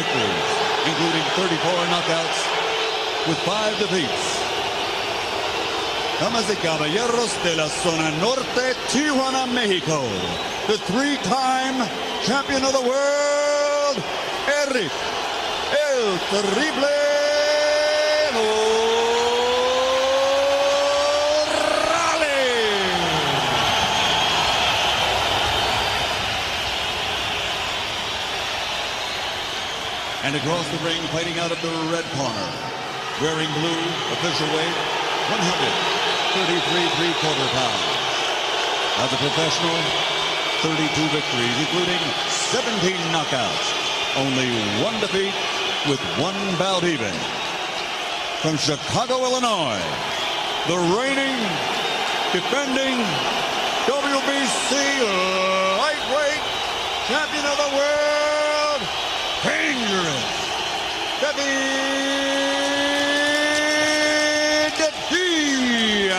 victories, including 34 knockouts with 5 defeats. Damas y caballeros de la zona norte, Tijuana, Mexico, the 3-time champion of the world, Erik El Terrible Morales. And across the ring, fighting out of the red corner, wearing blue, official weight, 133 3/4 pounds. As a professional, 32 victories, including 17 knockouts. Only 1 defeat with 1 bout even. From Chicago, Illinois, the reigning, defending WBC lightweight champion of the world, dangerous, Diaz.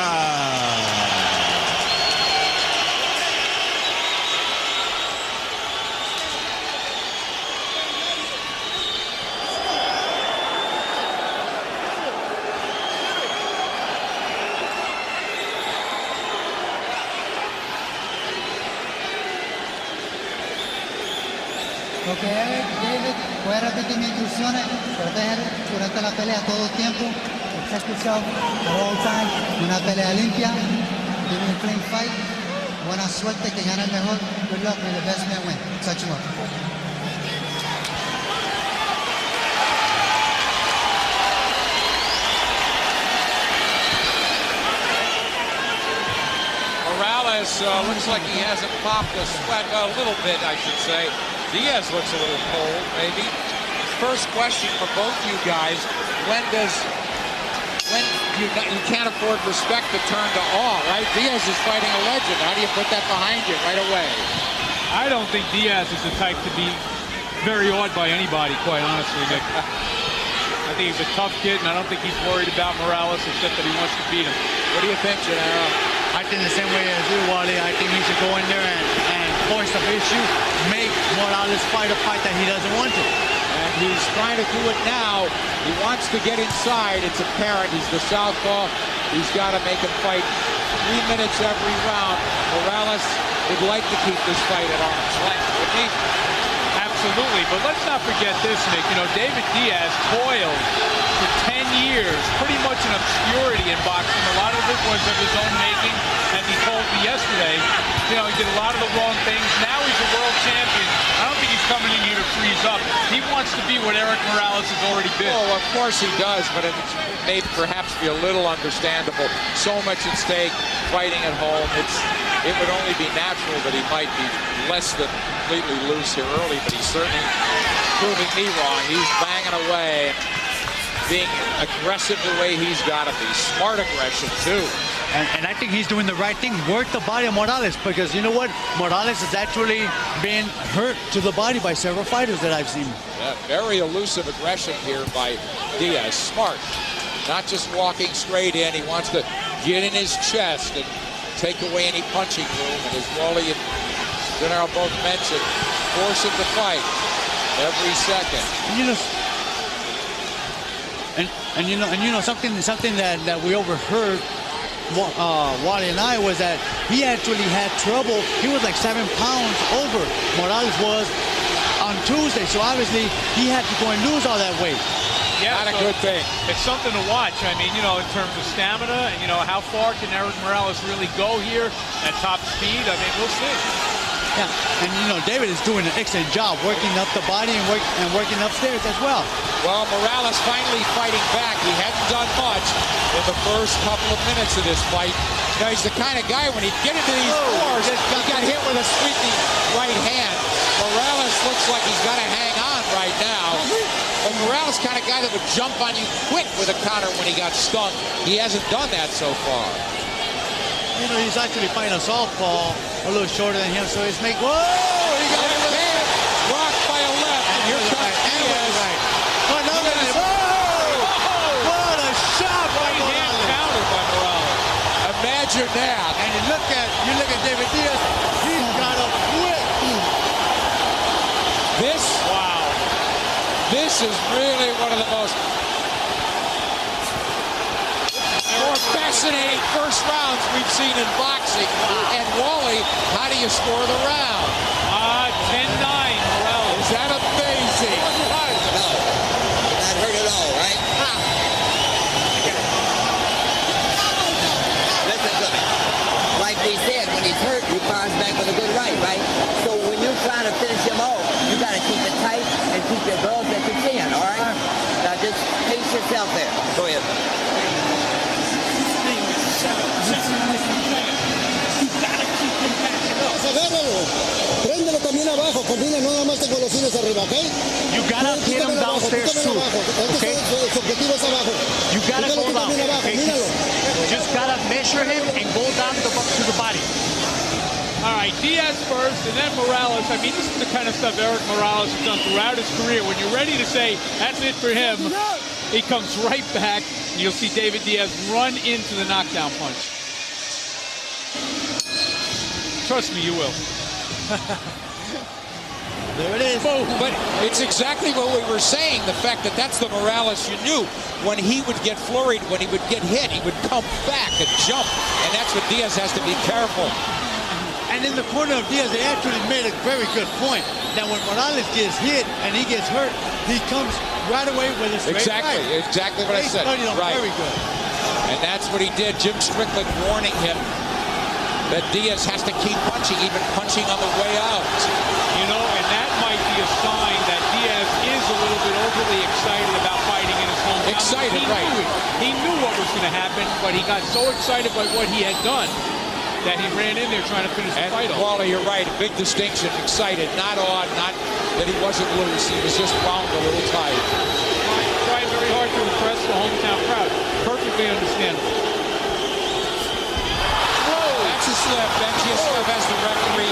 Lo que Erik, David, voy a repetir mis instrucciones, proteger durante la pelea todo el tiempo, protect yourself at all times, una pelea limpia, give me a clean fight, buena suerte, que gane el mejor, good luck, may the best man win, touch him up. Morales looks like he hasn't popped a sweat, a little bit, I should say. Diaz looks a little cold, maybe. First question for both you guys: when you can't afford respect to turn to awe, right? Diaz is fighting a legend. How do you put that behind you right away? I don't think Diaz is the type to be very awed by anybody, quite honestly, Nick. I think he's a tough kid, and I don't think he's worried about Morales except that he wants to beat him. What do you think, Gennaro? I think the same way as you, Wally. I think he should go in there and force the issue, make Morales fight a fight that he doesn't want to. And he's trying to do it now. He wants to get inside. It's apparent. He's the southpaw. He's got to make him fight 3 minutes every round. Morales would like to keep this fight at arm's length, wouldn't he? Absolutely, but let's not forget this, Nick. You know, David Diaz toiled for 10 years, pretty much in obscurity in boxing. A lot of it was of his own making, and he told me yesterday, you know, he did a lot of the wrong things. Now he's a world champion. I don't think he's coming in here to freeze up. He wants to be what Erik Morales has already been. Oh, of course he does, but it's made perhaps be a little understandable. So much at stake, fighting at home. It would only be natural that he might be less than completely loose here early, but he's certainly proving me wrong. He's banging away, being aggressive the way he's got to be. Smart aggression, too. And I think he's doing the right thing. Work the body of Morales, because you know what? Morales has actually been hurt to the body by several fighters that I've seen. Yeah, very elusive aggression here by Diaz. Smart. Not just walking straight in. He wants to get in his chest and take away any punching room. And as Wally and Gennaro both mentioned, force him to fight every second. You know something that we overheard, Wally and I, was that he actually had trouble. He was like 7 pounds over Morales was on Tuesday, so obviously he had to go and lose all that weight. Yeah, not a good thing. It's something to watch. I mean, you know, in terms of stamina, and you know, how far can Erik Morales really go here at top speed? I mean, we'll see. Yeah, and you know, David is doing an excellent job working up the body and working upstairs as well. Well, Morales finally fighting back. He hadn't done much in the first couple of minutes of this fight. Now, he's the kind of guy, when he'd get into these wars, he got hit with a sweeping right hand. Morales looks like he's got to hang on right now. But Morales kind of guy that would jump on you quick with a counter when he got stung. He hasn't done that so far. You know, he's actually fighting a southpaw a little shorter than him, so he's making... Whoa! He got hit with a hand. Rocked by a left. And here comes Diaz. What a shot by Morales. Counter by Morales. Imagine that. And you look at David Diaz, he's got a whip. This, wow. This is really one of the most more fascinating first rounds we've seen in boxing. And Wally, how do you score the round? 10-9, Morales. Is that amazing? Not hurt at all, right? Listen to me. Like they said, when he's hurt, he bounces back with a good right? So when you're trying to finish him off, you got to keep it tight and keep your gloves at your chin, all right? Now just pace yourself there. Go ahead. Préndelo también abajo, combina, no nada más te golosines arriba, ¿ok? You gotta hit him downstairs too, okay? Su objetivo es abajo. You gotta go down, okay? Míralo. Just gotta measure him and go down to the body. All right, Diaz first, and then Morales. I mean, this is the kind of stuff Erik Morales has done throughout his career. When you're ready to say, that's it for him, he comes right back, and you'll see David Diaz run into the knockdown punch. Trust me, you will. There it is. Boom. But it's exactly what we were saying, the fact that that's the Morales you knew. When he would get flurried, when he would get hit, he would come back and jump. And that's what Diaz has to be careful. And in the corner of Diaz, they actually made a very good point. That when Morales gets hit and he gets hurt, he comes right away with a straight right. Exactly what I said. Right. Very good. And that's what he did. Jim Strickland warning him that Diaz has to keep punching, even punching on the way out. You know, and that might be a sign that Diaz is a little bit overly excited about fighting in his hometown. Excited, right. He knew what was going to happen, but he got so excited by what he had done that he ran in there trying to finish the fight off. Wally, you're right. A big distinction. Excited. Not odd. Not that he wasn't loose. He was just wound a little tight. Tried very hard to impress the hometown crowd. Perfectly understandable. That's a slip. Benjy as the referee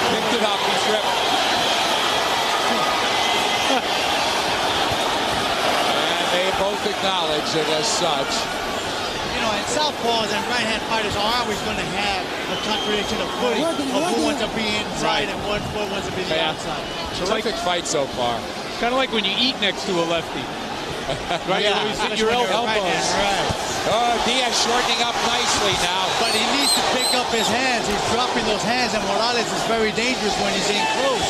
picked it up. He tripped. And they both acknowledge it as such. You know, and southpaws and right-hand fighters are always going to have a contradiction of footing of who wants to be inside and what wants to be the outside. Terrific fight so far. It's kind of like when you eat next to a lefty. Right? Yeah, You always hit your elbows. Right. Oh, Diaz shortening up nicely now. But he needs to pick up his hands. He's dropping those hands, and Morales is very dangerous when he's in close.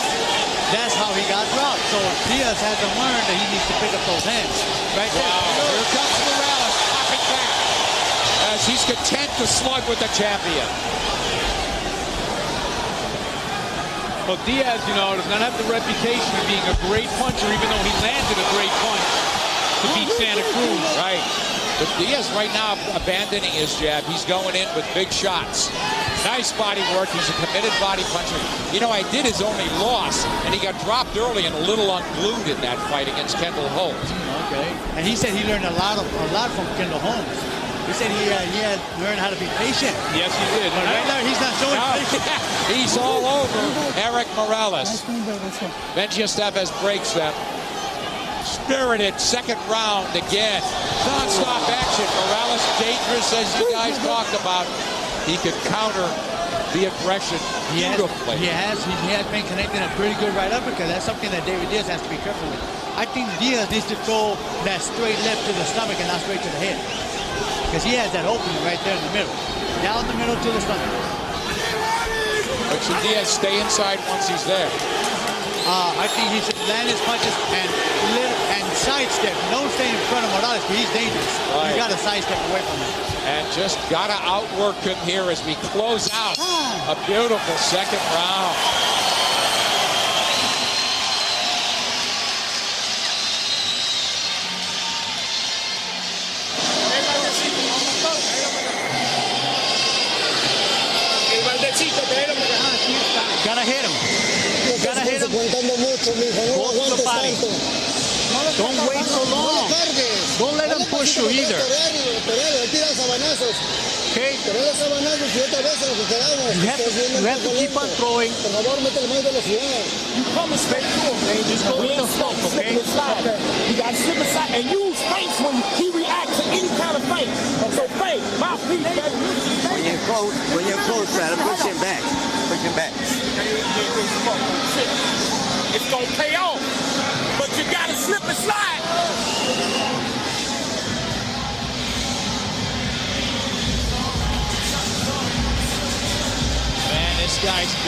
That's how he got dropped. So Diaz has to learn that he needs to pick up those hands. Right there. Wow. Here comes Morales, popping back as he's content to slug with the champion. Well, Diaz, you know, does not have the reputation of being a great puncher, even though he landed a great punch to beat Santa Cruz. Right. But Diaz right now abandoning his jab. He's going in with big shots. Nice body work. He's a committed body puncher. You know, I did his only loss, and he got dropped early and a little unglued in that fight against Kendall Holmes. Okay. And he said he learned a lot from Kendall Holmes. He said he had learned how to be patient. Yes, he did. But right now, he's not showing patience. He's all over Erik Morales. Benjy Esteves breaks them. Spirited second round again. Non-stop action. Morales dangerous, as you guys talked about. He could counter the aggression beautifully. He has been connecting a pretty good right uppercut. That's something that David Diaz has to be careful with. I think Diaz needs to throw that straight left to the stomach and not straight to the head. Because he has that opening right there in the middle. Down the middle to the stomach. But should Diaz stay inside once he's there? I think he should land his punches and sidestep. Don't stay in front of Morales, because he's dangerous. Right. You got to sidestep away from him. And just got to outwork him here as we close out a beautiful second round. Gotta hit him. Gotta hit him. Go to the body. Don't wait so long. Don't let him push you either. Okay? You have to keep on throwing. You come straight to him, man. Just go with the flow, okay? You got to slip aside and use face when he reacts to any kind of fight. So face, mouthpiece, When you're close, try to push him back. Push him back. It's going to pay off. But you got to slip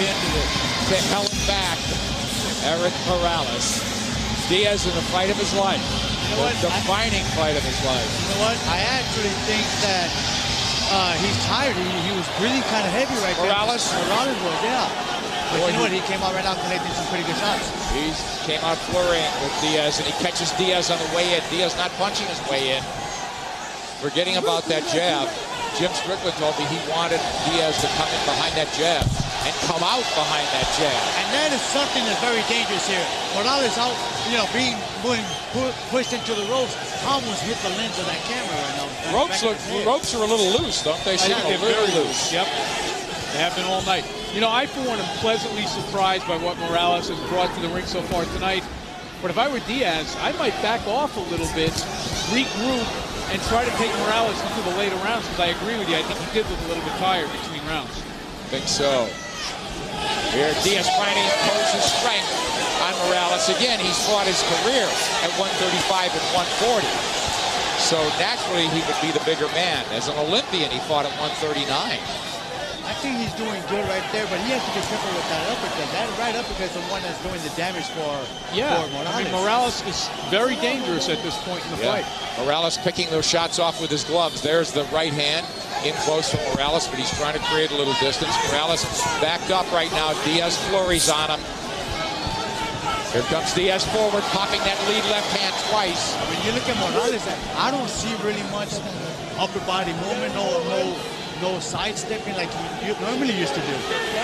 in to held back Erik Morales. Diaz in the fight of his life. You know what? The defining fight of his life. You know what? I actually think that he's tired. He was breathing kind of heavy right Morales? there. Morales was, yeah. But you know what? He came out right now connecting some pretty good shots. He came out flurrying with Diaz, and he catches Diaz on the way in. Diaz not punching his way in. Forgetting about that jab. Jim Strickland told me he wanted Diaz to come in behind that jab and come out behind that jab. And that is something that's very dangerous here. Morales out, you know, being pushed into the ropes, almost hit the lens of that camera right now. Ropes are a little loose, don't they? I think they're very loose. Yep. They have been all night. You know, I, for one, am pleasantly surprised by what Morales has brought to the ring so far tonight. But if I were Diaz, I might back off a little bit, regroup, and try to take Morales into the later rounds, because I agree with you. I think he did look a little bit tired between rounds. Think so. Here, Diaz trying to impose his strength on Morales. Again, he's fought his career at 135 and 140. So naturally, he would be the bigger man. As an Olympian, he fought at 139. I think he's doing good right there, but he has to be careful with that uppercut. That right uppercut is the one that's doing the damage for Morales. I mean, Morales is very dangerous at this point in the fight. Morales picking those shots off with his gloves. There's the right hand in close from Morales, but he's trying to create a little distance. Morales backed up right now. Diaz flurries on him. Here comes Diaz forward, popping that lead left hand twice. When you look at Morales, I don't see really much upper body movement, no sidestepping like he normally used to do.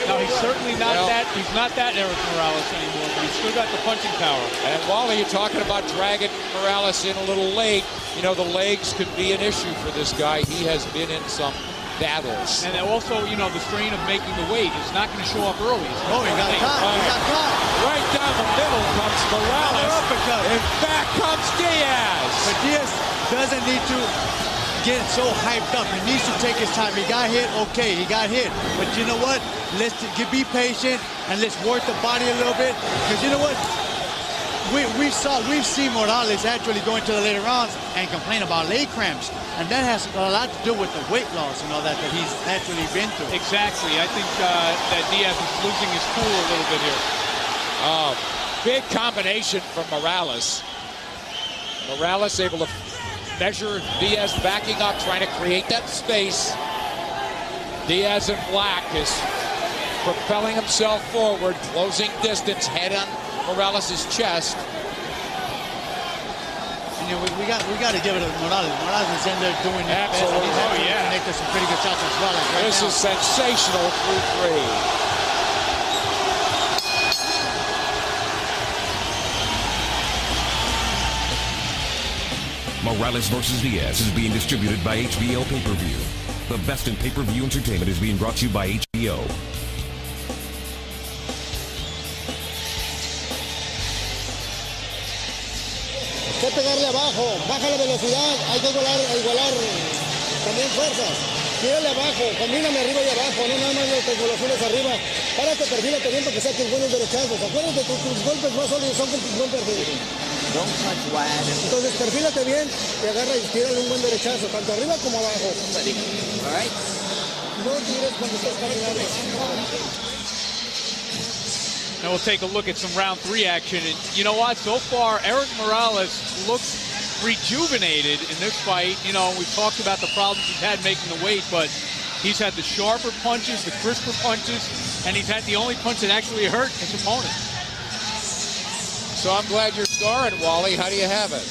Now, he's certainly not that. He's not that Erik Morales anymore, but he's still got the punching power. And Wally, you're talking about dragging Morales in a little late. You know, the legs could be an issue for this guy. He has been in some battles. And also, you know, the strain of making the weight is not going to show up early. Oh, he got caught. He got caught. Right down the middle comes Morales. And back comes Diaz. But Diaz doesn't need to get so hyped up. He needs to take his time. He got hit, okay, he got hit. But you know what? Let's be patient and let's work the body a little bit. Because you know what? We've seen Morales actually go into the later rounds and complain about leg cramps. And that has a lot to do with the weight loss and all that he's actually been through. Exactly. I think that Diaz is losing his cool a little bit here. Big combination from Morales. Morales able to measure Diaz backing up, trying to create that space. Diaz in black is propelling himself forward, closing distance, head on Morales' chest. And, you know, we got to give it to Morales. Morales is in there doing that. Absolutely. He's connected some pretty good shots as well. Like this is sensational through three. Morales vs. Diaz is being distributed by HBO Pay-Per-View. The best in pay-per-view entertainment is being brought to you by HBO. Hay que pegarle abajo, baja la velocidad, hay que igualar también fuerzas. Tírale abajo, combíname arriba y abajo, no nada más los angulaciones arriba. Párate, perfílate bien para que saquen buenos derechazos. Acuérdate que tus golpes más sólidos son con tus golpes perfectos. Don't touch wide. Entonces perfílate bien y agarra y tírale un buen derechazo, tanto arriba como abajo. All right? No tires cuando estás caminando. Now we'll take a look at some round 3 action. And you know what? So far, Erik Morales looks rejuvenated in this fight. You know, we've talked about the problems he's had making the weight, but he's had the sharper punches, the crisper punches, and he's had the only punch that actually hurt his opponent. So I'm glad you're scoring, Wally. How do you have it?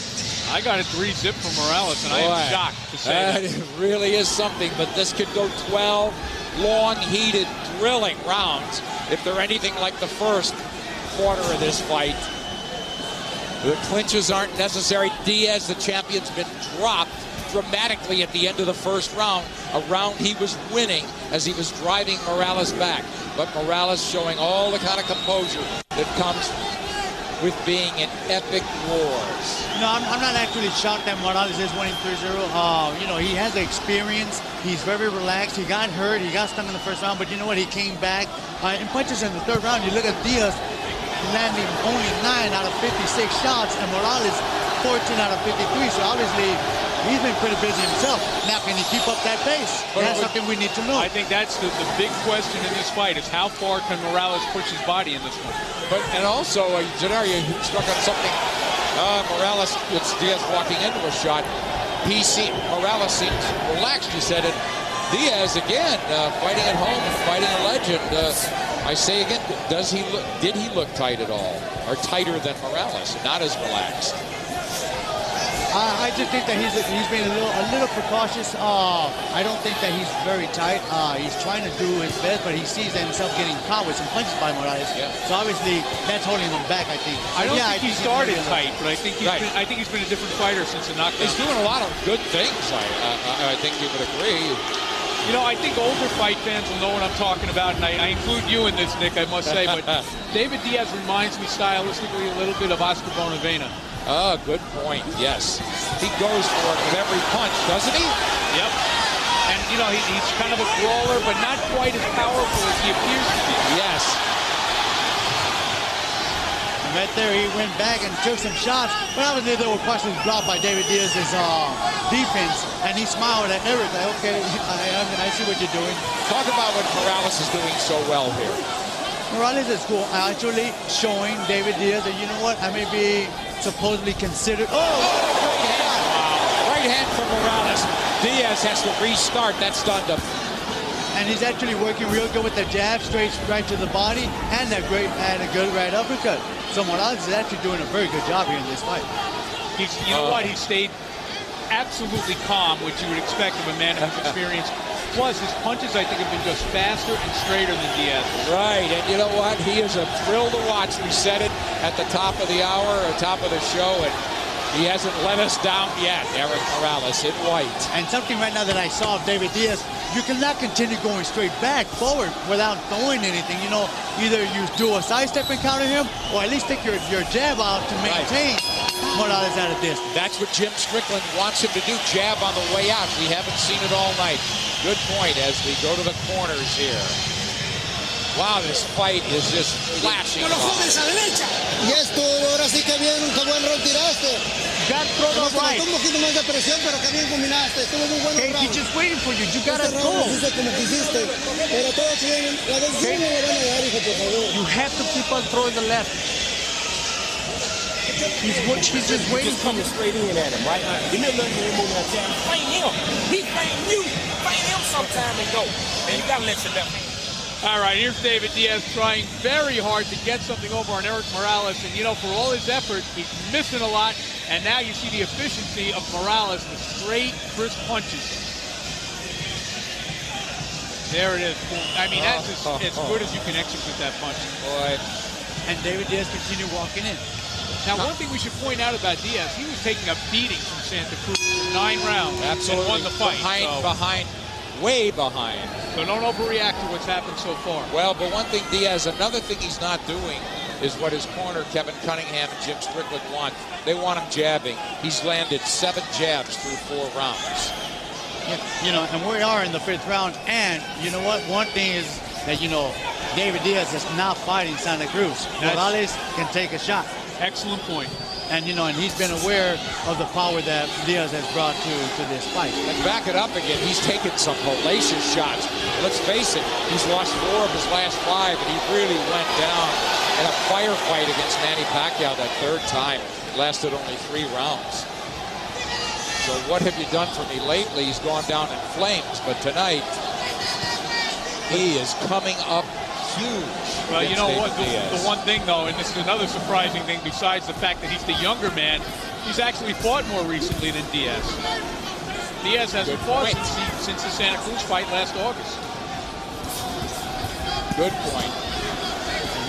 I got a 3-zip from Morales, and I am shocked to say that. It really is something, but this could go 12 long, heated, thrilling rounds if they're anything like the first quarter of this fight. The clinches aren't necessary. Diaz, the champion's been dropped dramatically at the end of the first round, a round he was winning as he was driving Morales back. But Morales showing all the kind of composure that comes with being in epic wars. No, I'm not actually shocked that Morales is winning 3-0. You know, he has the experience. He's very relaxed. He got hurt. He got stung in the first round, but you know what? He came back. In punches in the third round, you look at Diaz landing only 9 out of 56 shots, and Morales 14 out of 53. So obviously, he's been pretty busy himself. Now, can he keep up that pace? That's something we need to know. I think that's the big question in this fight is how far can Morales push his body in this one? And also, Gennaro, you struck on something. Morales, it's Diaz walking into a shot. Morales seems relaxed, you said it. Diaz, again, fighting at home and fighting a legend. I say again, did he look tight at all? Or tighter than Morales, not as relaxed? I just think that he's been a little precautious. I don't think that he's very tight. He's trying to do his best, but he sees himself getting caught with some punches by Morales. Yeah. So obviously that's holding him back, I think. So I don't think he started tight, but I think he's been a different fighter since the knockdown. He's doing a lot of good things. I think you would agree. You know, I think older fight fans will know what I'm talking about, and I include you in this, Nick, I must say. But David Diaz reminds me stylistically a little bit of Oscar Bonavena. Oh, good point, yes. He goes for it with every punch, doesn't he? Yep. And, you know, he's kind of a brawler, but not quite as powerful as he appears to be. Yes. And right there, he went back and took some shots. But obviously, there were questions blocked by David Diaz's defense, and he smiled at Erik, like, okay, I see what you're doing. Talk about what Morales is doing so well here. Morales is cool, actually showing David Diaz that, you know what, I may be supposedly considered. Right hand from Morales. Diaz has to restart. That stunned him. And he's actually working real good with the jab, straight right to the body, and a good right uppercut. So Morales is actually doing a very good job here in this fight. You know what? He stayed absolutely calm, which you would expect of a man of his experience. Plus, his punches, I think, have been just faster and straighter than Diaz. Right, and you know what? He is a thrill to watch. We said it at the top of the hour, or top of the show, and he hasn't let us down yet, Erik Morales in white. And something right now that I saw of David Diaz, you cannot continue going straight back, forward, without throwing anything. You know, either you do a sidestep and counter him, or at least take your jab out to maintain Morales at a distance. That's what Jim Strickland wants him to do, jab on the way out. We haven't seen it all night. Good point as we go to the corners here. Wow, this fight is just flashing. Y esto, ahora sí que bien, qué buen round tiraste. Got throw the right. Un poquito más de presión, pero que bien combinaste. Estuvo muy bueno el round. He's just waiting for you. You gotta go. Como quisiste. Pero todo bien. La decisión no le van a dar, hijo, por favor. You have to keep on throwing the left. He's just waiting for you. Straight in at him, right? You never let him move that time. Fight him. He fight you. Fight him sometime and go. And you gotta let your left hand. All right, here's David Diaz trying very hard to get something over on Erik Morales. And, you know, for all his effort, he's missing a lot. And now you see the efficiency of Morales with straight, crisp punches. There it is. I mean, that's as good as you can execute that punch. Boy. And David Diaz continued walking in. Now, one thing we should point out about Diaz, he was taking a beating from Santa Cruz, 9 rounds. Absolutely. And won the fight. Behind, way behind. So don't overreact to what's happened so far. Well, but one thing Diaz, another thing he's not doing is what his corner, Kevin Cunningham and Jim Strickland want. They want him jabbing. He's landed 7 jabs through 4 rounds. Yeah, you know, and we are in the 5th round. And you know what? One thing is that, you know, David Diaz is not fighting Santa Cruz. Morales can take a shot. Excellent point. And, you know, and he's been aware of the power that Diaz has brought to this fight. And back it up again, he's taken some hellacious shots. Let's face it, he's lost 4 of his last 5, and he really went down in a firefight against Manny Pacquiao that 3rd time. Lasted only 3 rounds. So what have you done for me lately? He's gone down in flames, but tonight, he is coming up huge. Well, you know what? The one thing, though, and this is another surprising thing besides the fact that he's the younger man, he's actually fought more recently than Diaz. Diaz hasn't fought since the Santa Cruz fight last August. Good point.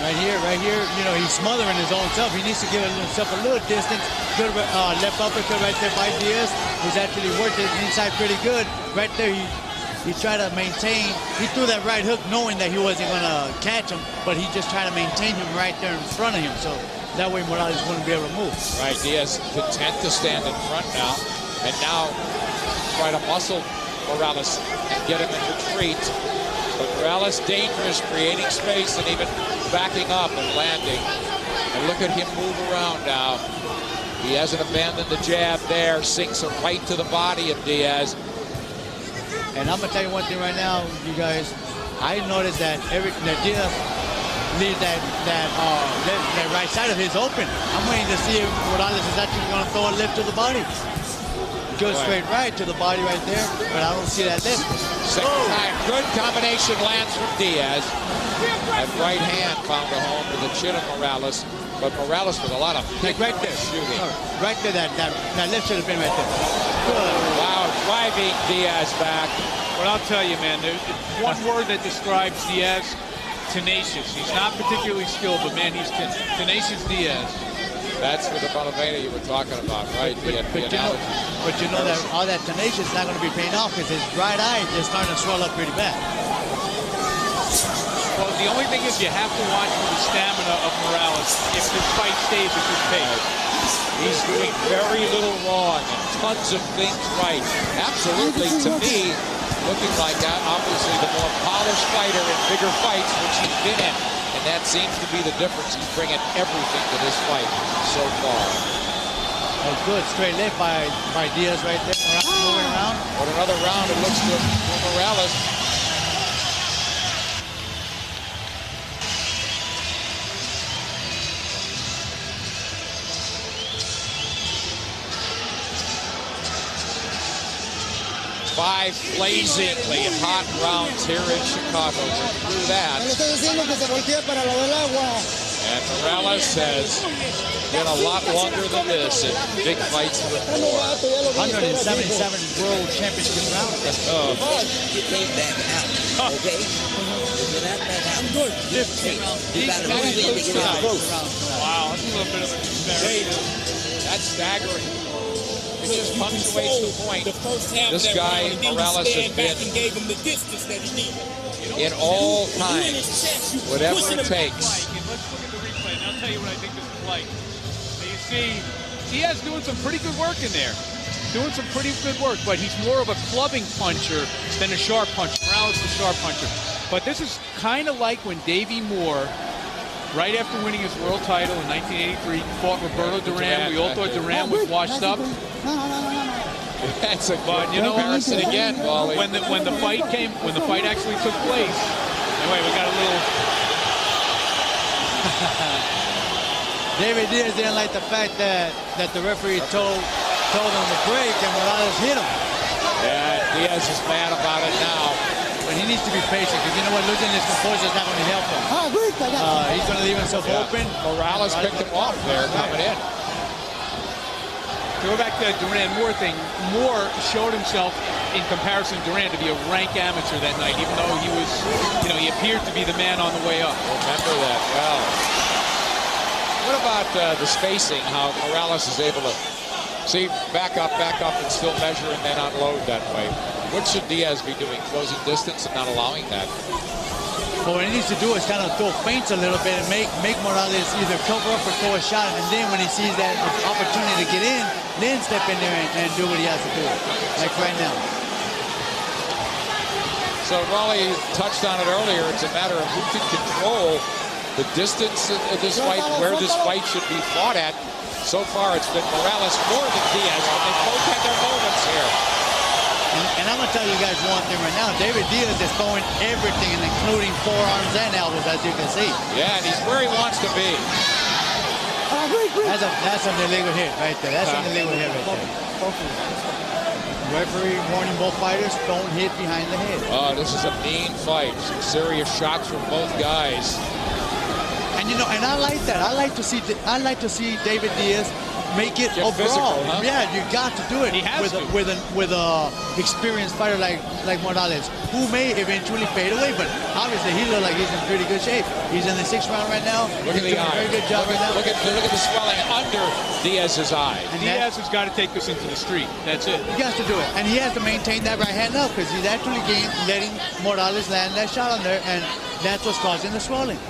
And right here, you know, he's smothering his own self. He needs to give himself a little distance. Good left uppercut right there by Diaz. He's actually worked it inside pretty good. Right there, he tried to maintain. He threw that right hook knowing that he wasn't going to catch him, but he just tried to maintain him right there in front of him. So that way Morales wouldn't be able to move. Right, Diaz content to stand in front now. And now try to muscle Morales and get him in retreat. But Morales dangerous, creating space and even backing up and landing. And look at him move around now. He hasn't abandoned the jab there. Sinks a right to the body of Diaz. And I'm gonna tell you one thing right now, you guys. I noticed that Diaz leaves that right side of his open. I'm waiting to see if Morales is actually gonna throw a lift to the body. Goes straight right to the body right there, but I don't see that lift. Second time, good combination lands from Diaz. That right hand found a home to the chin of Morales, but Morales with a lot of right there shooting. Right there, that lift should have been right there. Good. Wow, driving Diaz back. But I'll tell you, man, there's one word that describes Diaz: tenacious. He's not particularly skilled, but man, he's tenacious Diaz. That's with the Bonavena you were talking about, right? But you know that all that tenacious is not going to be paying off because his right eye is starting to swell up pretty bad. Well, the only thing is you have to watch for the stamina of Morales if this fight stays at this pace. He's doing very little wrong and tons of things right. Absolutely, to me, looking like that, obviously the more polished fighter in bigger fights, which he's been in. And that seems to be the difference. He's bringing everything to this fight so far. Oh, good. Straight left by Diaz right there. Moving around. What another round it looks good for Morales. Five blazingly hot rounds here in Chicago. We're through that. And Morales has been a lot longer than this in big fights before. 177 World Championship rounds. You can't back out, okay? You're not back out. I'm good. You got to move in to get it close. Wow, that's a little bit of a disparity. That's staggering. It just punctuates the point. This guy, Morales, has been in all times, whatever it takes. Let's look at the replay, and I'll tell you what I think this is like. So you see, Diaz doing some pretty good work in there. Doing some pretty good work, but he's more of a clubbing puncher than a sharp puncher. Morales is a sharp puncher. But this is kind of like when Davey Moore, right after winning his world title in 1983, fought Roberto Duran. We all thought Duran was washed up. That's a good comparison again, Wally. When the fight actually took place. Anyway, we got a little. David Diaz didn't like the fact that the referee told him to break and Morales hit him. Yeah, Diaz is mad about it now. But he needs to be patient because you know what, losing his composure is not going to help him. He's going to leave himself open. Morales picked him off there coming in. To go back to that Duran Moore thing, Moore showed himself in comparison to Duran to be a rank amateur that night, even though he was, he appeared to be the man on the way up. Remember that well. What about the spacing, how Morales is able to see back up, and still measure and then unload that way? What should Diaz be doing? Closing distance and not allowing that? Well, what he needs to do is kind of throw feints a little bit and make Morales either cover up or throw a shot, and then when he sees that opportunity to get in, then step in there and do what he has to do, like right now. So Raleigh touched on it earlier. It's a matter of who can control the distance of this fight, where this fight should be fought at. So far, it's been Morales more than Diaz, but they both had their moments here. And I'm going to tell you guys one thing right now. David Diaz is throwing everything, including forearms and elbows, as you can see. Yeah, and he's where he wants to be. That's an illegal hit right there. That's an illegal hit right there. Referee warning both fighters, don't hit behind the head. Oh, this is a mean fight. Some serious shots from both guys. And and I like that. I like to see David Diaz make it a brawl. Huh? Yeah, you got to do it with a experienced fighter like Morales, who may eventually fade away, but obviously he looks like he's in pretty good shape. He's in the 6th round right now. Look at the eye. Very good job right now. Look at the swelling under Diaz's eye. And Diaz has got to take this into the street. That's it. He has to do it, and he has to maintain that right hand up because he's actually letting Morales land that shot on there, and that's what's causing the swelling.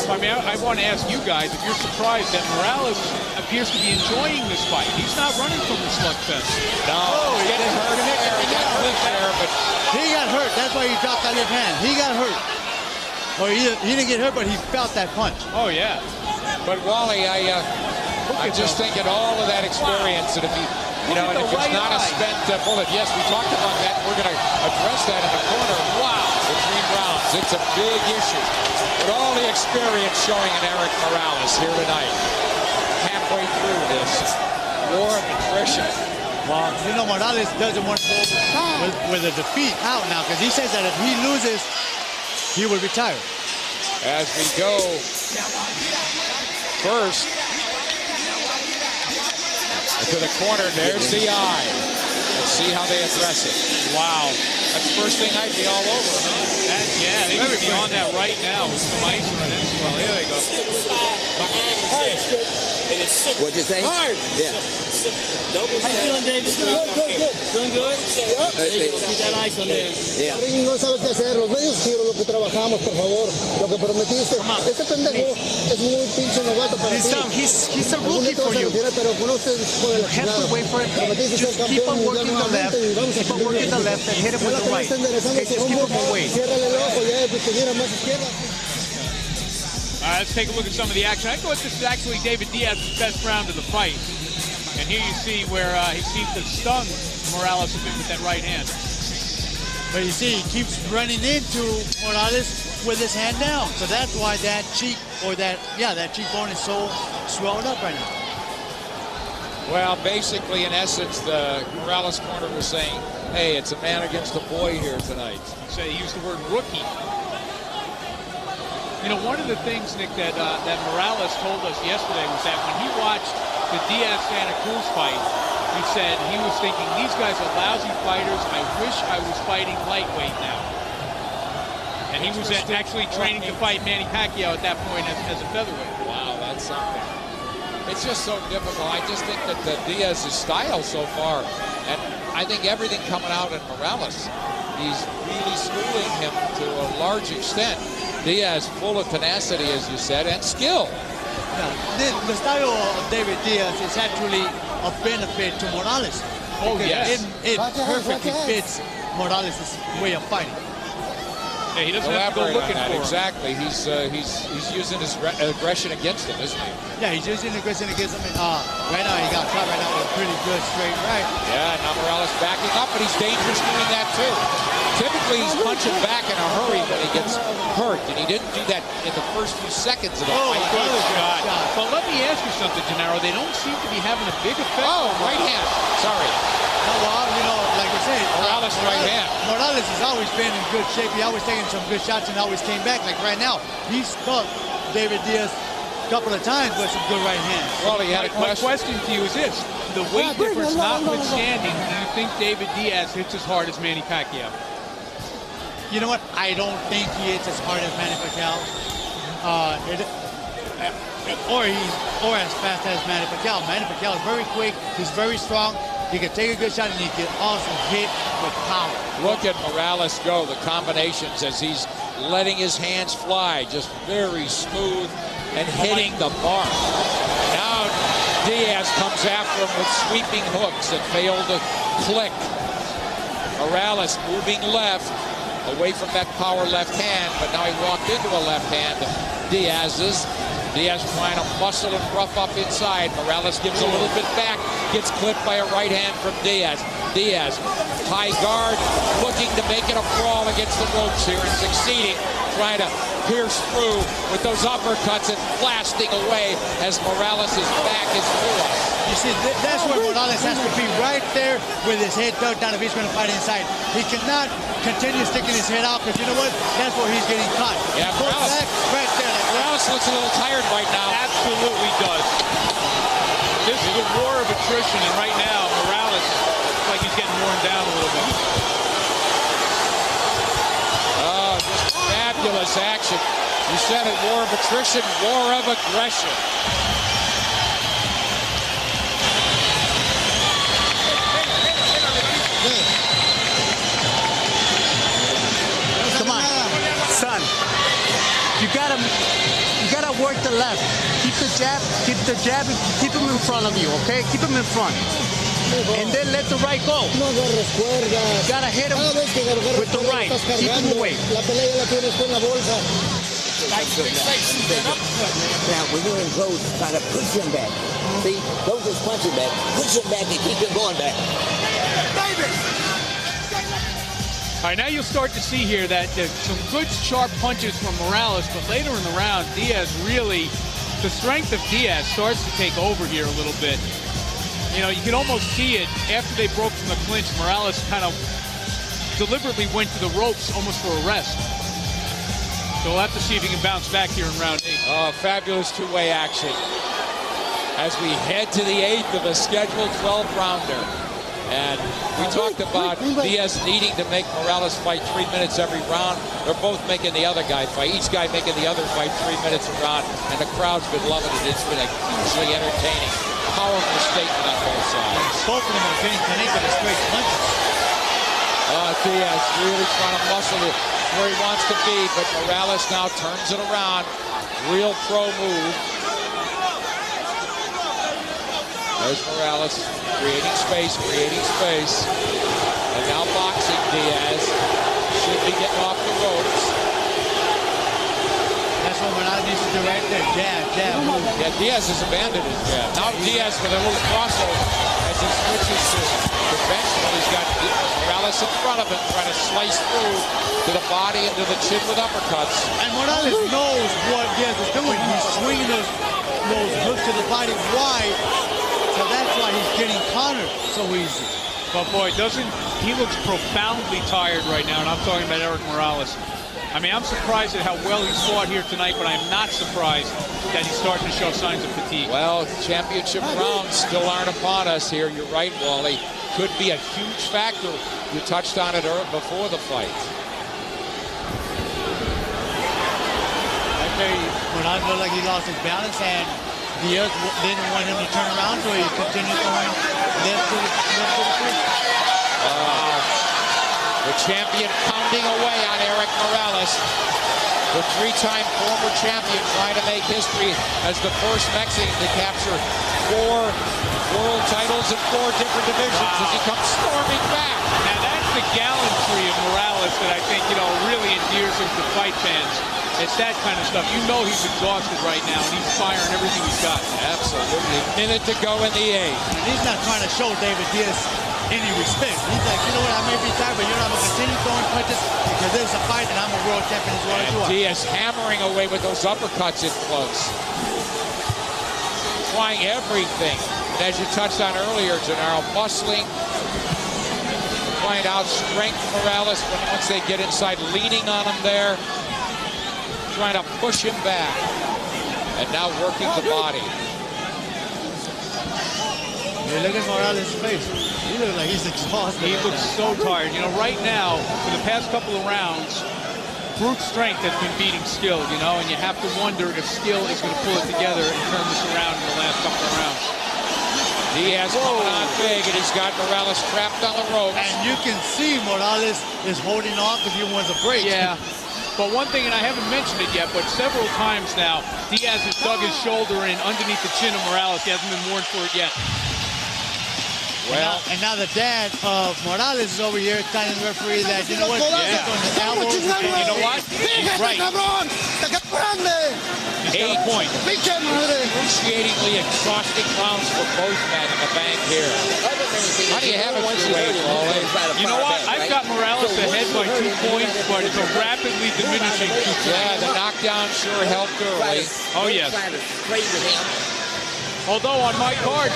I mean, I want to ask you guys if you're surprised that Morales appears to be enjoying this fight. He's not running from the slugfest. No, he got hurt there. He got clipped there, but he got hurt. That's why he dropped that left hand. He got hurt. Or he didn't get hurt, but he felt that punch. Oh, yeah. But Wally, I'm just thinking all of that experience, and if he, and if it's not a spent bullet, yes, we talked about that. We're going to address that in the corner. Wow, between rounds, it's a big issue. But all the experience showing in Erik Morales here tonight, halfway through this war of attrition. Well, Morales doesn't want to go with a defeat out now, because he says that if he loses, he will retire. As we go first to the corner, there's the eye. Let's see how they address it. Wow, that's the first thing I'd be all over, huh? Yeah, they would be on that right now with some ice on it. Well, here they go. What'd you say? Hard. Yeah. How you feeling, David? Good. Feeling good? There you go. Keep that ice on there. Yeah. No sabes qué hacer, los medios giros, lo que trabajamos, por favor, lo que prometiste. Este pendejo es muy pinche novato para ti. He's a rookie for you. Pero conoce You have to wait for it. Just keep on working the left. Keep on working the left and hit him with the right. Okay, just keep him away. Ciérrale el ojo, ya tuviera más izquierda. All right, let's take a look at some of the action. I thought this is actually David Diaz's best round of the fight. And here you see where he seems to stun Morales a bit with that right hand. But you see, he keeps running into Morales with his hand down. So that's why that cheek, or that cheekbone is so swelled up right now. Well, basically, in essence, the Morales corner was saying, hey, it's a man against a boy here tonight. He used the word rookie. One of the things, Nick, that Morales told us yesterday was that when he watched the Diaz-Santa Cruz fight, he said he was thinking, these guys are lousy fighters. I wish I was fighting lightweight now. And he was actually training to fight Manny Pacquiao at that point as a featherweight. Wow, that's something. It's just so difficult. I just think that Diaz's style so far, and I think everything coming out in Morales, he's really schooling him to a large extent. Diaz full of tenacity, as you said, and skill. Yeah, the style of David Diaz is actually a benefit to Morales. Oh, yes. It perfectly fits Morales' way of fighting. Yeah, he doesn't have to go looking for him. Exactly. He's using his aggression against him, isn't he? Yeah, he's using aggression against him. Right now, he got caught right now with a pretty good straight right. Yeah, now Morales backing up, but he's dangerous doing that too. Typically, he's punching back in a hurry when he gets hurt, and he didn't do that in the first few seconds of the fight. Good shot. But let me ask you something, Gennaro. They don't seem to be having a big effect. Oh, right hand. Sorry. Well, like I said, Morales right hand. Morales has always been in good shape. He always taken some good shots and always came back. Like right now, he stuck David Diaz a couple of times with some good right hands. Well, he had a question. My question to you is this. The weight difference notwithstanding, do you think David Diaz hits as hard as Manny Pacquiao? You know what? I don't think he hits as hard as Manny Pacquiao. Or as fast as Manny Pacquiao. Manny Pacquiao is very quick. He's very strong. He can take a good shot, and he can also hit with power. Look at Morales go, the combinations as he's letting his hands fly, just very smooth and hitting the bar. Now Diaz comes after him with sweeping hooks that fail to click. Morales moving left, away from that power left hand, but now he walked into a left hand. Diaz trying to muscle and rough up inside. Morales gives a little bit back, gets clipped by a right hand from Diaz. Diaz, high guard, looking to make it a brawl against the ropes here and succeeding, trying to pierce through with those uppercuts and blasting away as Morales' back is full. You see, that's where Morales has to be, right there with his head dug down if he's going to fight inside. He cannot continue sticking his head out, because you know what? That's where he's getting caught. Yeah, Morales, back right there. Morales looks a little tired right now. Absolutely does. This is a war of attrition, and right now, Morales looks like he's getting worn down a little bit. Oh, just fabulous action. You said it, war of attrition, war of aggression. Come on, son. You gotta work the left. Keep the jab, keep him in front of you, okay? Keep him in front. And then let the right go. No agarres cuerdas. Gotta hit him with the right. Keep him away. La pelea ya la tienes tú en la bolsa. Like big face, Now, when you're in close, try to push him back. See, don't just punch him back. Push him back and keep him going back. All right, now you'll start to see here that there's some good sharp punches from Morales, but later in the round, Diaz really, the strength of Diaz starts to take over here a little bit. You know, you can almost see it after they broke from the clinch. Morales kind of deliberately went to the ropes almost for a rest. So we'll have to see if he can bounce back here in round 8. Fabulous two-way action as we head to the 8th of a scheduled 12-rounder. And we talked about Diaz needing to make Morales fight 3 minutes every round. They're both making the other guy fight. Each guy making the other fight 3 minutes a round. And the crowd's been loving it. It's been hugely entertaining. Powerful statement on both sides. Both of them are getting connected with straight punches. Diaz really trying to muscle it where he wants to be. But Morales now turns it around. Real pro move. There's Morales. Creating space. And now boxing Diaz. Should be getting off the ropes. That's what Morales needs to do right there. Jab. Move. Yeah, Diaz has abandoned his jab. Now Diaz with a little crossover as he switches to Benjy. He's got Morales in front of him trying to slice through to the body and to the chin with uppercuts. And Morales knows what Diaz is doing. He's swinging those hooks to the body wide. So that's why he's getting countered so easy. But boy, he looks profoundly tired right now, and I'm talking about Erik Morales. I mean, I'm surprised at how well he's fought here tonight, but I'm not surprised that he's starting to show signs of fatigue. Well, championship rounds still aren't upon us here. You're right, Wally. Could be a huge factor. You touched on it before the fight. Morales looked like he lost his balance, and Diaz didn't want him to turn around, so he continued throwing left to the face. The champion pounding away on Erik Morales. The three-time former champion trying to make history as the first Mexican to capture 4 world titles in 4 different divisions as he comes storming back. Now that's the gallantry of Morales that I think, really endears him to fight fans. It's that kind of stuff. You know he's exhausted right now, and he's firing everything he's got. Absolutely. Minute to go in the 8th. And he's not trying to show David Diaz any respect. He's like, you know what, I may be tired, but I'm going to continue throwing punches because this is a fight, and I'm a world champion as well as you are. Diaz hammering away with those uppercuts in close. Trying everything. And as you touched on earlier, Gennaro, muscling, trying to outstrength Morales once they get inside, leaning on him there. Trying to push him back, and now working the body. Yeah, look at Morales' face. He looks like he's exhausted. He looks so tired. Right now, for the past couple of rounds, brute strength has been beating skill, and you have to wonder if skill is going to pull it together and turn this around in the last couple of rounds. Diaz coming on big, and he's got Morales trapped on the ropes. And you can see Morales is holding off if he wants a break. Yeah. But one thing, and I haven't mentioned it yet, but several times now, Diaz has dug his shoulder in underneath the chin of Morales. He hasn't been warned for it yet. Well, and now the dad of Morales is over here telling the referee that, you know what, yeah. elbows, and you know what? He's right. 8 points. Excruciatingly exhausting rounds for both men in the bank here. How do you have it this way, Wally? You know what? I've got Morales ahead by 2 points, but it's a rapidly diminishing 2 points. Yeah, the knockdown sure helped early. Oh, yes. Although on my card,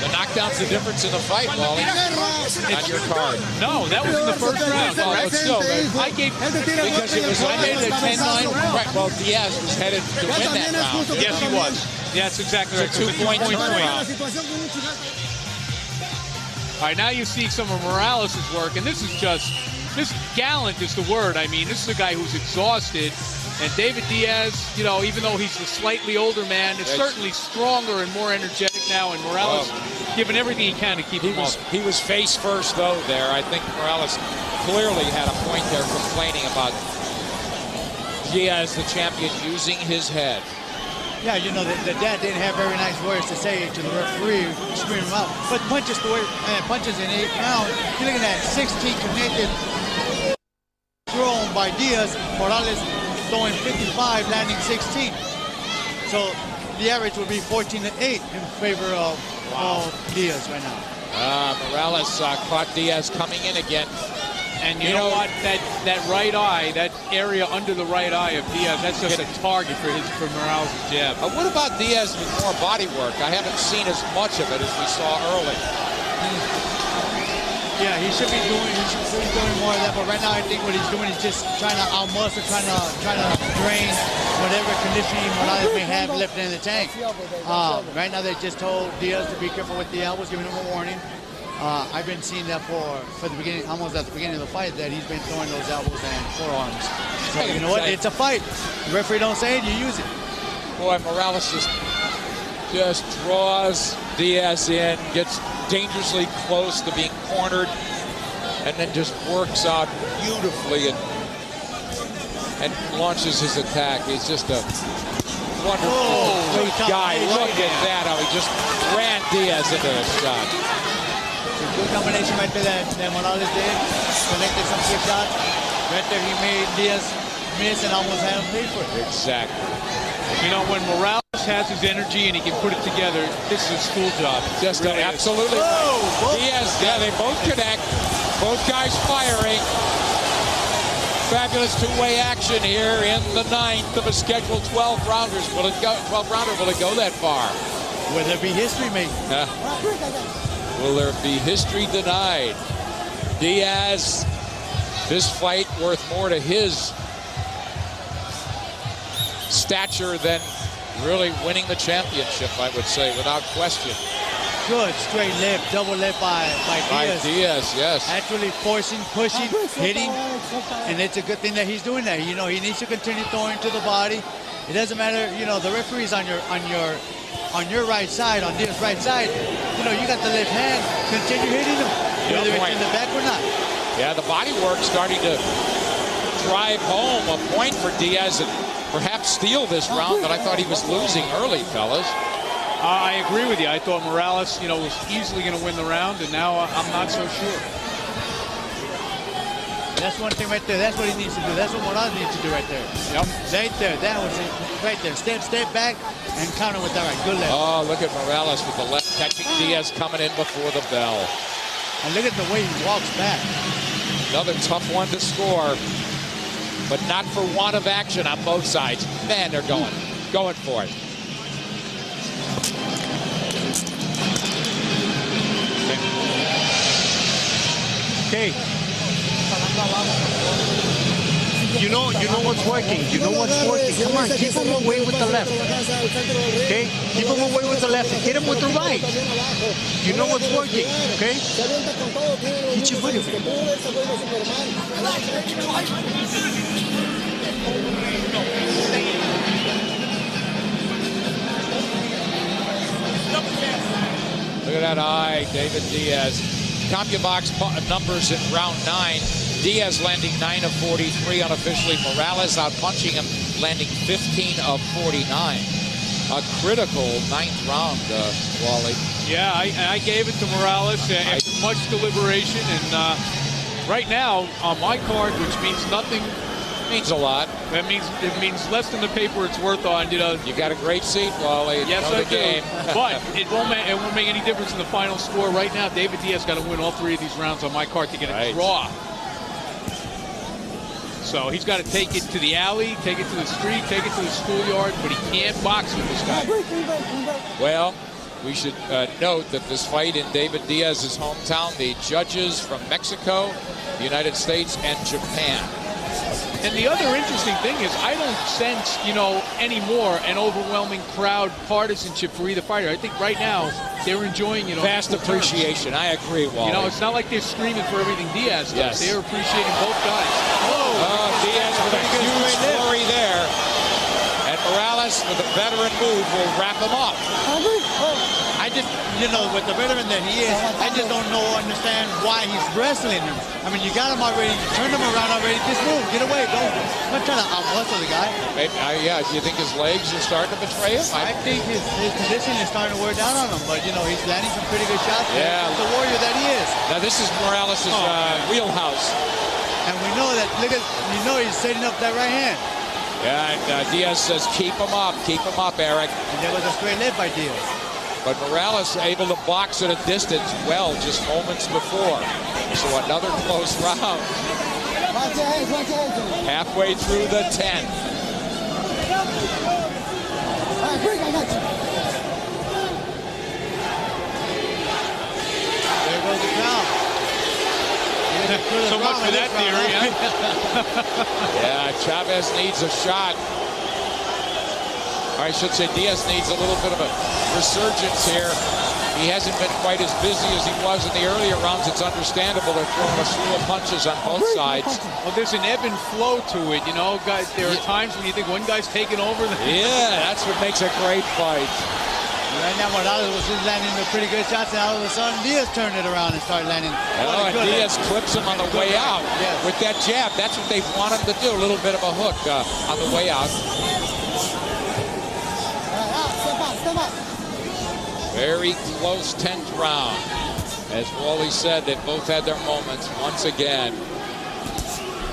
the knockdown's the difference in the fight, Wally. On your card. No, that was in the first round. Oh, but still, I gave because it was I made it a 10-9. Right. Well, Diaz was headed to win that round. Yes, he was. Yes, exactly right. 2-point round. All right, now you see some of Morales' work, and this gallant is the word. I mean, this is a guy who's exhausted. And David Diaz, even though he's a slightly older man, is certainly stronger and more energetic now. And Morales giving everything he can to keep him off. He was face first, though, there. I think Morales clearly had a point there complaining about Diaz, the champion, using his head. Yeah, the dad didn't have very nice words to say to the referee, scream him out. But punches in 8 rounds, you're looking at 16 connected thrown by Diaz. Morales throwing 55, landing 16. So the average would be 14-8 in favor of Diaz right now. Morales caught Diaz coming in again. And you know what? That right eye, that area under the right eye of Diaz, that's just a target for Morales' jab. What about Diaz with more body work? I haven't seen as much of it as we saw early. Yeah, he should be doing more of that. But right now, I think what he's doing is just trying to outmuscle, trying to drain whatever conditioning Morales may have left in the tank. Right now, they just told Diaz to be careful with the elbows, giving him a warning. I've been seeing that for the beginning, almost at the beginning of the fight, that he's been throwing those elbows and forearms. So you know what? It's a fight. The referee don't say it, you use it. Boy, Morales just draws Diaz in, gets dangerously close to being cornered, and then just works out beautifully and launches his attack. He's just a wonderful guy. Look at that, how he just ran Diaz into a shot. Good combination right there that Morales did. Connected some good shots. Right there he made Diaz miss and almost had him pay for it. Exactly. You know, when Morales has his energy and he can put it together, this is a school job. Just really absolutely. Diaz, yeah, they both connect. Both guys firing. Fabulous two-way action here in the 9th of a scheduled 12-rounders. Will it go 12-rounder? Will it go that far? Will there be history made? Will there be history denied? Diaz, this fight worth more to his stature than really winning the championship, I would say, without question. Good straight left, double left by Diaz. By Diaz, yes. Actually forcing, pushing, hitting, and it's a good thing that he's doing that. You know, he needs to continue throwing to the body. It doesn't matter, you know, the referee's on your right side, on Diaz's right side. You know, you got the left hand, continue hitting him, whether it's in the back or not. Yeah, the body work starting to drive home a point for Diaz and perhaps steal this round that I thought he was losing early, fellas. I agree with you. I thought Morales, you know, was easily going to win the round, and now I'm not so sure. That's one thing right there. That's what he needs to do. That's what Morales needs to do right there. Yep. Right there. That was it. Right there. Step back and counter with that right. Good left. Oh, look at Morales with the left catching Diaz coming in before the bell. And look at the way he walks back. Another tough one to score, but not for want of action on both sides. Man, they're going for it. Okay. You know what's working. You know what's working. Come on, keep him away with the left. Okay? Keep him away with the left. Hit him with the right. You know what's working. Okay? Hit your booty. Look at that eye, David Diaz. CompuBox numbers in round 9. Diaz landing 9 of 43 unofficially. Morales out-punching him, landing 15 of 49. A critical 9th round, Wally. Yeah, I gave it to Morales after much deliberation. And right now, on my card, which means nothing, means a lot. That means it means less than the paper it's worth on. You know, you got a great seat, Wally. Yes, I do. But it won't make any difference in the final score. Right now, David Diaz got to win all 3 of these rounds on my card to get a draw. So he's got to take it to the alley, take it to the street, take it to the schoolyard, but he can't box with this guy. Well, we should note that this fight in David Diaz's hometown, the judges from Mexico, the United States, and Japan. And the other interesting thing is I don't sense, you know, anymore an overwhelming crowd partisanship for either fighter. I think right now they're enjoying, you know, vast appreciation. I agree, Wally. You know, it's not like they're screaming for everything Diaz does. Yes. They're appreciating both guys. Diaz with a huge flurry there. And Morales with a veteran move will wrap him up. I just, you know, with the veteran that he is, I just don't understand why he's wrestling him. I mean, you got him already, you turned him around already. Just move, get away. I'm not trying to out-muscle the guy. Yeah, do you think his legs are starting to betray him? I think his condition is starting to wear down on him, but, you know, he's landing some pretty good shots. Yeah. The warrior that he is. Now, this is Morales' wheelhouse. And we know that, look at, you know he's setting up that right hand. Yeah, and Diaz says, keep him up, Erik. And there was a straight left by Diaz. But Morales able to box at a distance well just moments before. So another close round. Halfway through the 10. There goes the crown. So much for that theory, huh? Yeah, Chavez needs a shot. Or I should say Diaz needs a little bit of a resurgence here. He hasn't been quite as busy as he was in the earlier rounds. It's understandable. They're throwing a slew of punches on both sides. Well, there's an ebb and flow to it, you know. Guys, there are times when you think one guy's taking over. Yeah, that's what makes a great fight. Right now, Morales was just landing the pretty good shots, and all of a sudden, Diaz turned it around and started landing. Oh, and Diaz clips him on the way out with that jab. That's what they've wanted him to do, a little bit of a hook on the way out. Very close 10th round. As Wally said, they both had their moments once again.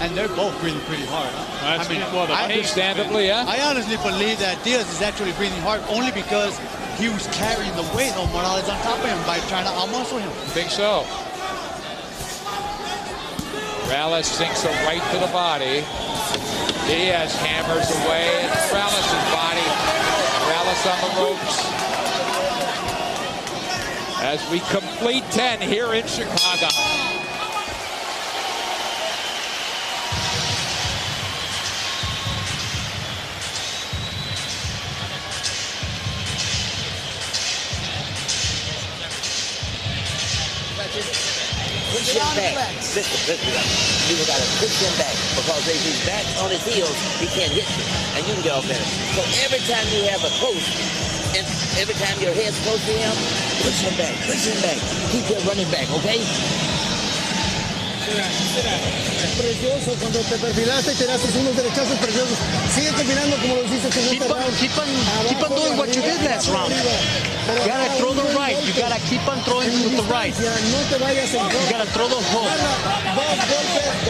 And they're both breathing pretty hard. Huh? I mean, understandably, yeah. I honestly believe that Diaz is actually breathing hard only because he was carrying the weight of Morales on top of him by trying to out-muscle him. I think so. Morales sinks a right to the body. Diaz hammers away at Morales' body. Morales on the ropes. As we complete 10 here in Chicago. Push him back. Listen. You gotta push him back because if he's back on his heels, he can't hit you, and you can get off at him. So every time you have a close, and every time your head's close to him, push him back. Keep him running back, okay? Precioso, cuando te perfilaste y tiraste unos derechazos preciosos. Sigue combinando como lo hiciste en este round. Keep on doing what you did last round. You gotta throw the right. You gotta keep on throwing with the right. No te vayas en You gotta throw the hook.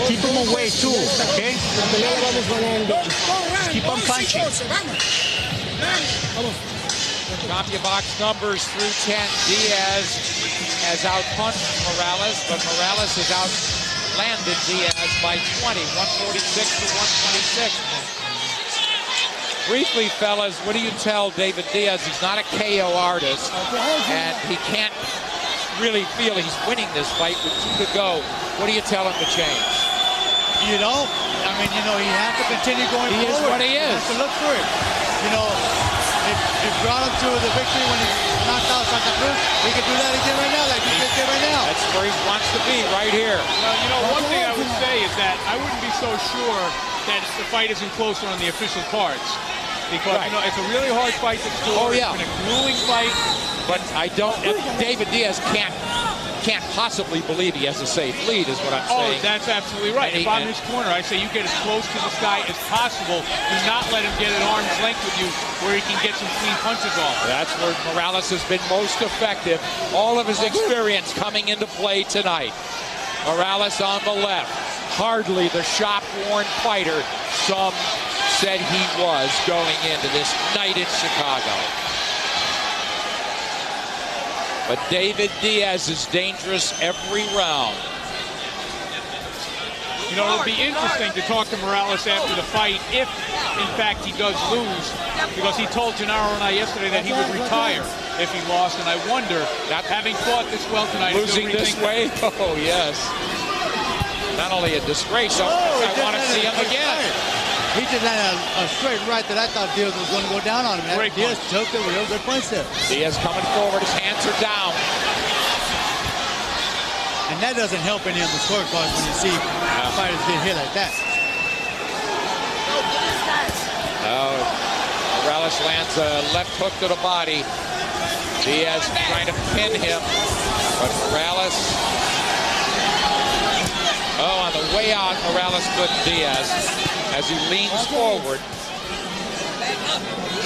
Keep him away too, okay? La pelea la vamos ganando. Keep on punching. CompuBox numbers through 10. Diaz has outpunched Morales, but Morales has outlanded Diaz by 20, 146 to 126. Briefly, fellas, what do you tell David Diaz? He's not a KO artist, and he can't really feel he's winning this fight with 2 to go. What do you tell him to change? You know, I mean, you know, he has to continue going forward. He is what he is. He has to look for it. You know, it brought him to the victory when he knocked out Santa Cruz. He can do that again right now, like he just did right now. That's where he wants to be, right here. Well, you know, one thing I would say is that I wouldn't be so sure that the fight isn't closer on the official cards. Because, you know, it's a really hard fight to score. Oh, yeah. It's been a grueling fight. But I don't, David Diaz can't possibly believe he has a safe lead, is what I'm saying. Oh, that's absolutely right. If I'm in his corner, I say you get as close to this guy as possible. Do not let him get an arm's length with you where he can get some clean punches off. That's where Morales has been most effective. All of his experience coming into play tonight. Morales on the left. Hardly the shop-worn fighter some said he was going into this night in Chicago. But David Diaz is dangerous every round. You know, it'll be interesting to talk to Morales after the fight if, in fact, he does lose. Because he told Gennaro and I yesterday that he would retire if he lost. And I wonder, having fought this well tonight, losing this way? Oh, yes. Not only a disgrace, I want to see him again. He just landed a straight right that I thought Diaz was going to go down on him. Great Diaz choked it with a good punch there. Diaz coming forward, his hands are down. And that doesn't help any of the scorecards when you see fighters get hit like that. Morales lands a left hook to the body. Diaz trying to pin him, but Morales... Oh, on the way out, Morales put Diaz as he leans forward.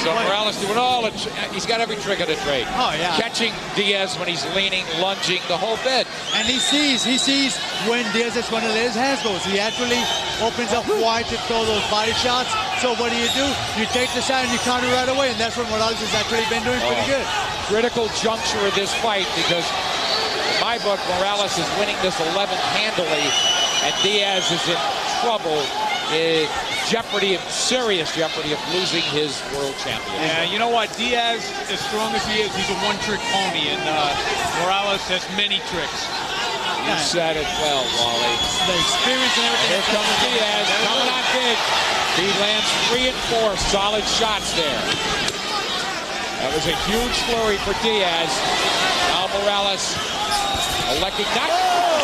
So Morales doing all he's got every trick of the trade. Oh, yeah. Catching Diaz when he's leaning, lunging, the whole bit. And he sees when Diaz is going to let his hands go. So he actually opens up wide to throw those body shots. So what do? You take the shot and you counter right away, and that's what Morales has actually been doing pretty good. Critical juncture of this fight because, in my book, Morales is winning this 11th handily, and Diaz is in trouble, in jeopardy, serious jeopardy of losing his world championship. Yeah, you know what? Diaz, as strong as he is, he's a one-trick pony, and Morales has many tricks. You said it well, Wally. The experience and everything. Here comes Diaz, coming on big. He lands 3 and 4 solid shots there. That was a huge flurry for Diaz. Now Morales electing not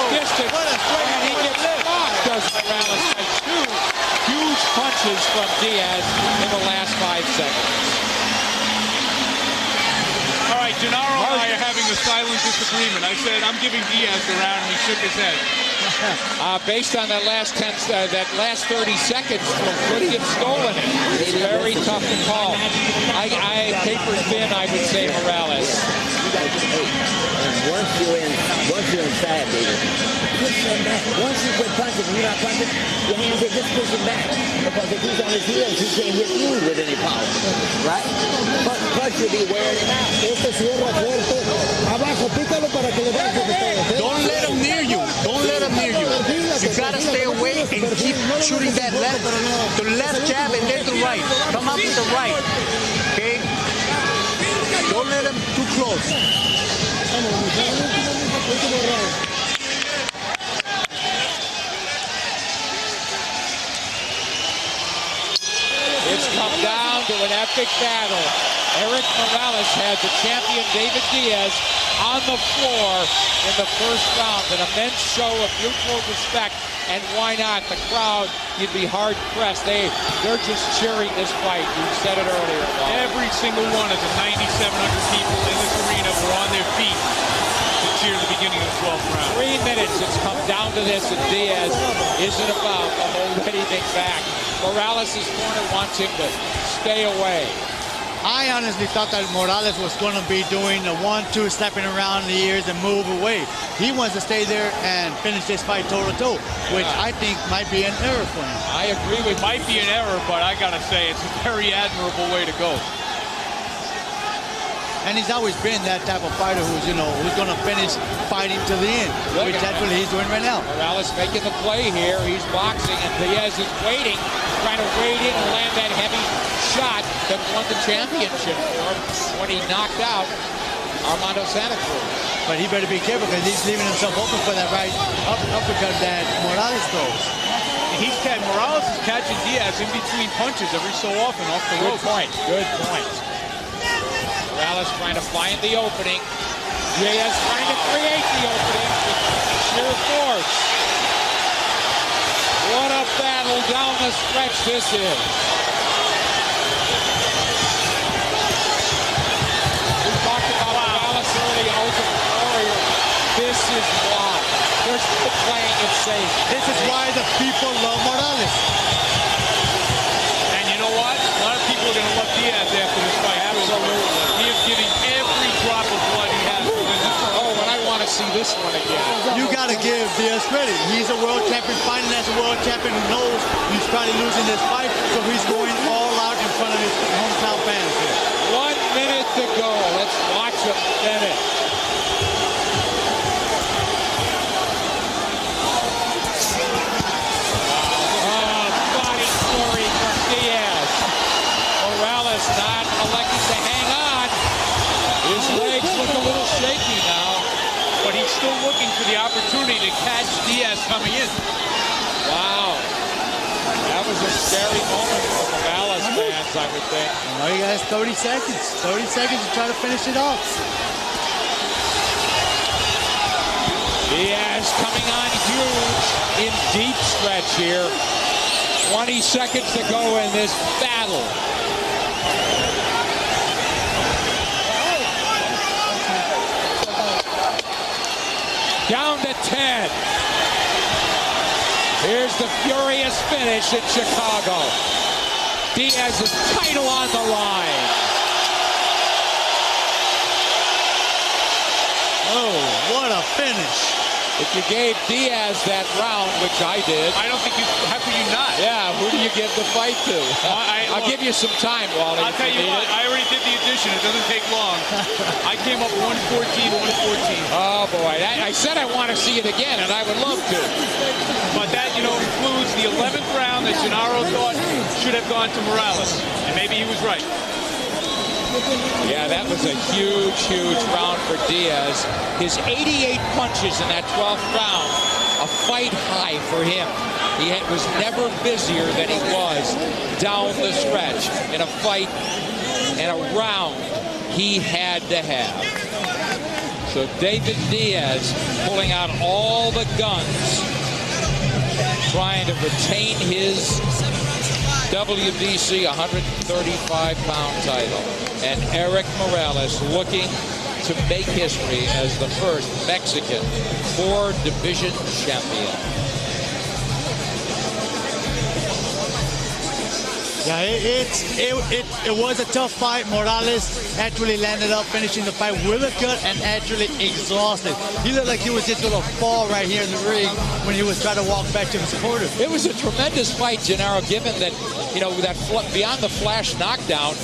distance. And he gets blocked, does Morales, by 2 huge punches from Diaz in the last 5 seconds. All right, Gennaro and I are having a silent disagreement. I said, I'm giving Diaz the round, and he shook his head. Based on that last 30 seconds, could get stolen. It's very tough to call. Paper thin, I would say Morales. Once you're inside, David, push him back. Once you quit punching, you're not punching, your hands are just pushing back. Because if he's on his heels, he can't hit you with any power. Right? Punch will be wearing him out. Este cierra fuerte. Abajo, pícalo para que le baje. Don't let him near you. Don't let him near you. You gotta stay away and keep shooting that the left jab and then the right. Come up with the right. Okay? Don't let him too close. It's come down to an epic battle. Erik Morales had the champion David Diaz on the floor in the first round. An immense show of mutual respect, and why not? The crowd, you'd be hard-pressed. They're just cheering this fight. You said it earlier, Bob. Every single one of the 9,700 people in this arena were on their feet to cheer the beginning of the 12th round. 3 minutes, it's come down to this, and Diaz isn't about to hold anything back. Morales' corner wants him to stay away. I honestly thought that Morales was going to be doing the 1-2, slapping around the ears and move away. He wants to stay there and finish this fight toe-to-toe, which I think might be an error for him. I agree with you. It might be an error, but I got to say, it's a very admirable way to go. And he's always been that type of fighter who's going to finish fighting to the end, which that's what he's doing right now. Morales making the play here. He's boxing, and Diaz is waiting, trying to wade in and land that heavy shot that won the championship for him when he knocked out Armando Santa Cruz. But he better be careful because he's leaving himself open for that right uppercut that Morales throws. Morales is catching Diaz in between punches every so often off the rope. Good point. Morales trying to find the opening. Diaz trying to create the opening with sheer force. What a battle down the stretch this is. We talked about Morales early, Ultimate Warrior. This is why. There's no playing it safe. This is why the people love Morales. And you know what? A lot of people are going to love Diaz after this fight. Absolutely. He is giving every drop of blood he has to win this fight. Oh, and I want to see this one again. You got to give Diaz credit. He's a world champion, fighting as a world champion who knows he's probably losing this fight, so he's going all out in front of his hometown fans here. 1 minute to go. Let's watch him finish. Body flurry from Diaz. Morales not electing to hang on. His legs look a little shaky now. But he's still looking for the opportunity to catch Diaz coming in. Wow. That was a scary moment for Morales fans, I would think. Well, he has 30 seconds. 30 seconds to try to finish it off. Diaz coming on huge in deep stretch here. 20 seconds to go in this battle. Down to 10. Here's the furious finish in Chicago. Diaz's title on the line. Oh, what a finish. If you gave Diaz that round, which I did. I don't think you, how could you not? Yeah, who do you give the fight to? I'll give you some time, Wally. I'll tell you what, I already did the addition. It doesn't take long. I came up 114, 114. Oh, boy. I said I want to see it again, and I would love to. But that, you know, includes the 11th round that Gennaro thought should have gone to Morales. And maybe he was right. Yeah, that was a huge, huge round for Diaz. His 88 punches in that 12th round, a fight high for him. He was never busier than he was down the stretch in a fight and a round he had to have. So David Diaz pulling out all the guns, trying to retain his WBC 135-pound title. And Erik Morales looking to make history as the first Mexican four-division champion. Yeah, it was a tough fight. Morales actually landed up finishing the fight with a cut and actually exhausted. He looked like he was just going to fall right here in the ring when he was trying to walk back to his corner. It was a tremendous fight, Gennaro, given that, you know, that beyond the flash knockdown,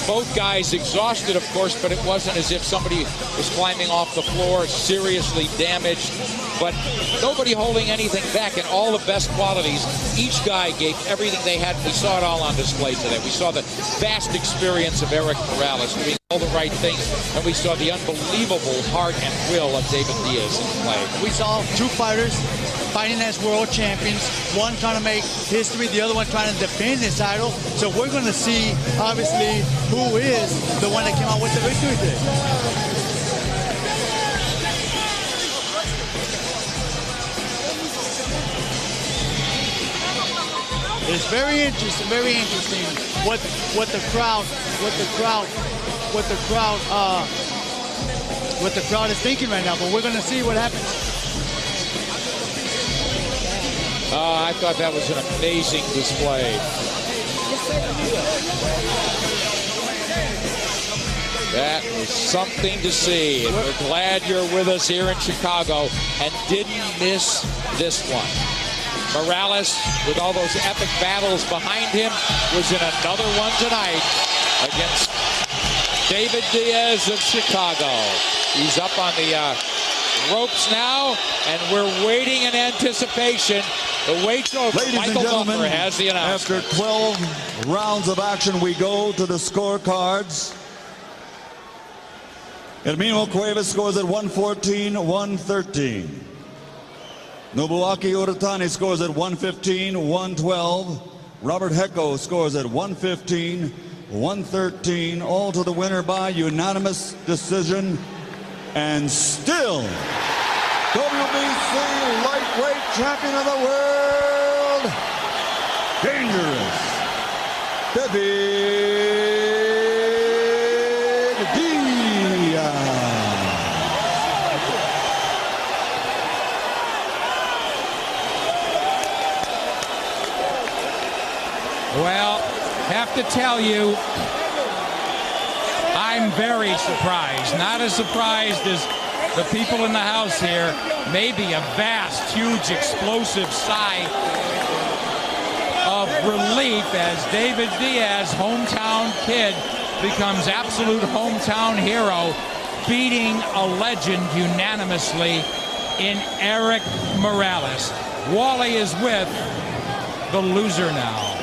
both guys exhausted, of course, but it wasn't as if somebody was climbing off the floor, seriously damaged. But nobody holding anything back, and all the best qualities. Each guy gave everything they had. We saw it all on display today. We saw the vast experience of Erik Morales doing all the right things, and we saw the unbelievable heart and will of David Diaz in play. We saw two fighters fighting as world champions, one trying to make history, the other one trying to defend his title. So we're going to see, obviously, who is the one that came out with the victory today. It's very interesting what the crowd is thinking right now. But we're going to see what happens. I thought that was an amazing display. That was something to see. And we're glad you're with us here in Chicago and didn't miss this one. Morales, with all those epic battles behind him, was in another one tonight against David Diaz of Chicago. He's up on the ropes now, and we're waiting in anticipation. The weight's over. Ladies Michael and gentlemen, Buffer has the announcement. after 12 rounds of action, we go to the scorecards. Herminio Cuevas scores at 114-113. Nobuaki Uratani scores at 115-112. Robert Hecko scores at 115-113. All to the winner by unanimous decision. And still, WBC lightweight champion of the world, dangerous, David Diaz. Well, have to tell you, I'm very surprised. Not as surprised as the people in the house here. Maybe a vast, huge, explosive sigh of relief as David Diaz, hometown kid, becomes absolute hometown hero, beating a legend unanimously in Erik Morales. Wally is with the loser now.